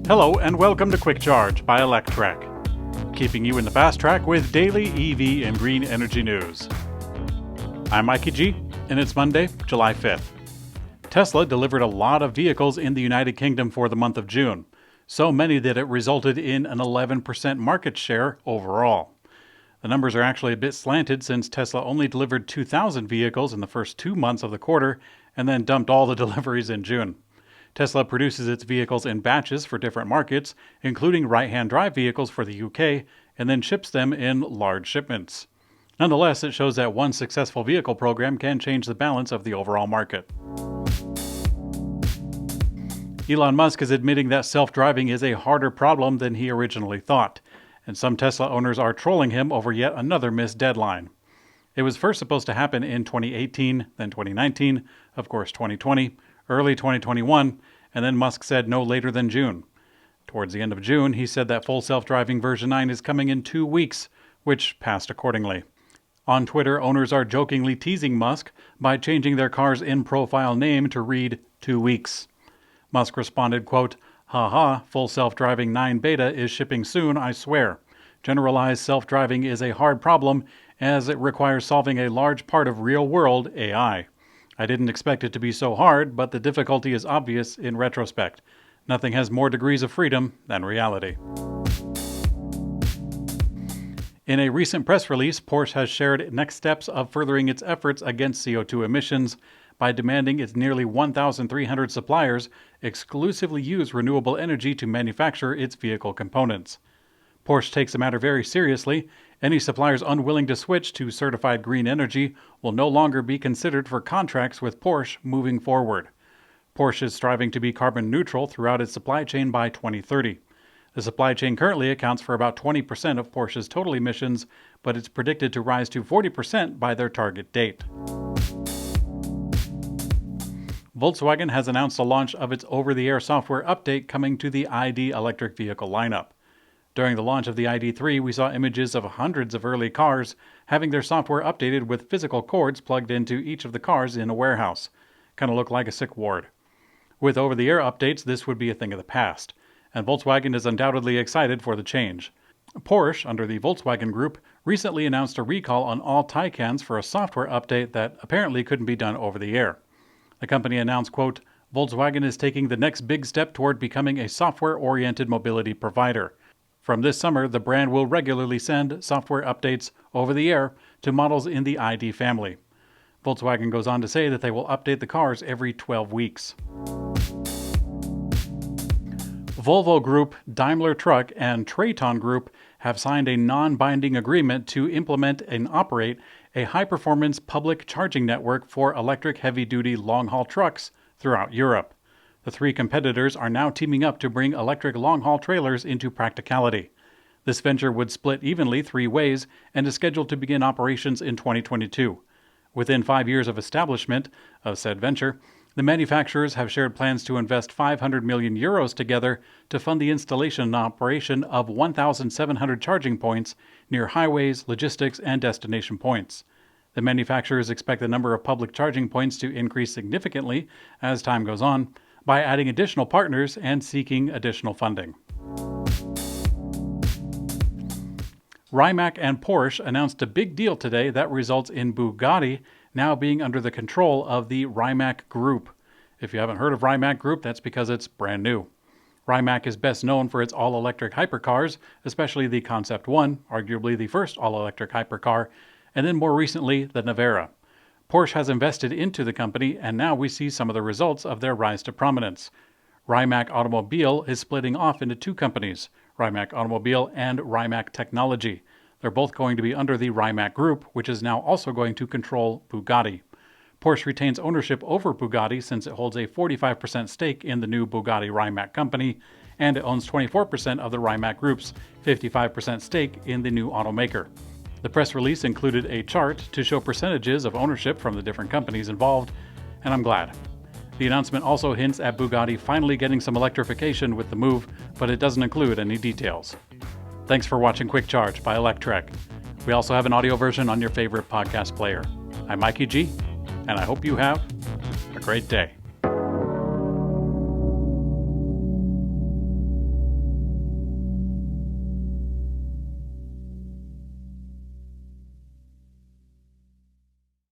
Hello and welcome to Quick Charge by Electrek, keeping you in the fast track with daily EV and green energy news. I'm Mikey G, and it's Monday, July 5th. Tesla delivered a lot of vehicles in the United Kingdom for the month of June, so many that it resulted in an 11% market share overall. The numbers are actually a bit slanted since Tesla only delivered 2,000 vehicles in the first 2 months of the quarter and then dumped all the deliveries in June. Tesla produces its vehicles in batches for different markets, including right-hand drive vehicles for the UK, and then ships them in large shipments. Nonetheless, it shows that one successful vehicle program can change the balance of the overall market. Elon Musk is admitting that self-driving is a harder problem than he originally thought, and some Tesla owners are trolling him over yet another missed deadline. It was first supposed to happen in 2018, then 2019, of course 2020, early 2021, and then Musk said no later than June. Towards the end of June, he said that full self-driving version 9 is coming in 2 weeks, which passed accordingly. On Twitter, owners are jokingly teasing Musk by changing their car's in-profile name to read 2 weeks. Musk responded, quote, "Haha, full self-driving 9 beta is shipping soon, I swear. Generalized self-driving is a hard problem as it requires solving a large part of real-world AI. I didn't expect it to be so hard, but the difficulty is obvious in retrospect. Nothing has more degrees of freedom than reality." In a recent press release, Porsche has shared next steps of furthering its efforts against CO2 emissions by demanding its nearly 1,300 suppliers exclusively use renewable energy to manufacture its vehicle components. Porsche takes the matter very seriously. Any suppliers unwilling to switch to certified green energy will no longer be considered for contracts with Porsche moving forward. Porsche is striving to be carbon neutral throughout its supply chain by 2030. The supply chain currently accounts for about 20% of Porsche's total emissions, but it's predicted to rise to 40% by their target date. Volkswagen has announced the launch of its over-the-air software update coming to the ID electric vehicle lineup. During the launch of the ID.3, we saw images of hundreds of early cars having their software updated with physical cords plugged into each of the cars in a warehouse. Kind of looked like a sick ward. With over-the-air updates, this would be a thing of the past, and Volkswagen is undoubtedly excited for the change. Porsche, under the Volkswagen Group, recently announced a recall on all Taycans for a software update that apparently couldn't be done over the air. The company announced, quote, "Volkswagen is taking the next big step toward becoming a software-oriented mobility provider. From this summer, the brand will regularly send software updates over the air to models in the ID family." Volkswagen goes on to say that they will update the cars every 12 weeks. Volvo Group, Daimler Truck, and Traton Group have signed a non-binding agreement to implement and operate a high-performance public charging network for electric heavy-duty long-haul trucks throughout Europe. The three competitors are now teaming up to bring electric long-haul trailers into practicality. This venture would split evenly 3 ways and is scheduled to begin operations in 2022. Within 5 years of establishment of said venture, the manufacturers have shared plans to invest 500 million euros together to fund the installation and operation of 1,700 charging points near highways, logistics, and destination points. The manufacturers expect the number of public charging points to increase significantly as time goes on, by adding additional partners and seeking additional funding. Rimac and Porsche announced a big deal today that results in Bugatti now being under the control of the Rimac Group. If you haven't heard of Rimac Group, that's because it's brand new. Rimac is best known for its all-electric hypercars, especially the Concept 1, arguably the first all-electric hypercar, and then more recently the Navara. Porsche has invested into the company, and now we see some of the results of their rise to prominence. Rimac Automobile is splitting off into 2 companies, Rimac Automobile and Rimac Technology. They're both going to be under the Rimac Group, which is now also going to control Bugatti. Porsche retains ownership over Bugatti since it holds a 45% stake in the new Bugatti Rimac company, and it owns 24% of the Rimac Group's 55% stake in the new automaker. The press release included a chart to show percentages of ownership from the different companies involved, and I'm glad. The announcement also hints at Bugatti finally getting some electrification with the move, but it doesn't include any details. Thanks for watching Quick Charge by Electrek. We also have an audio version on your favorite podcast player. I'm Mikey G, and I hope you have a great day.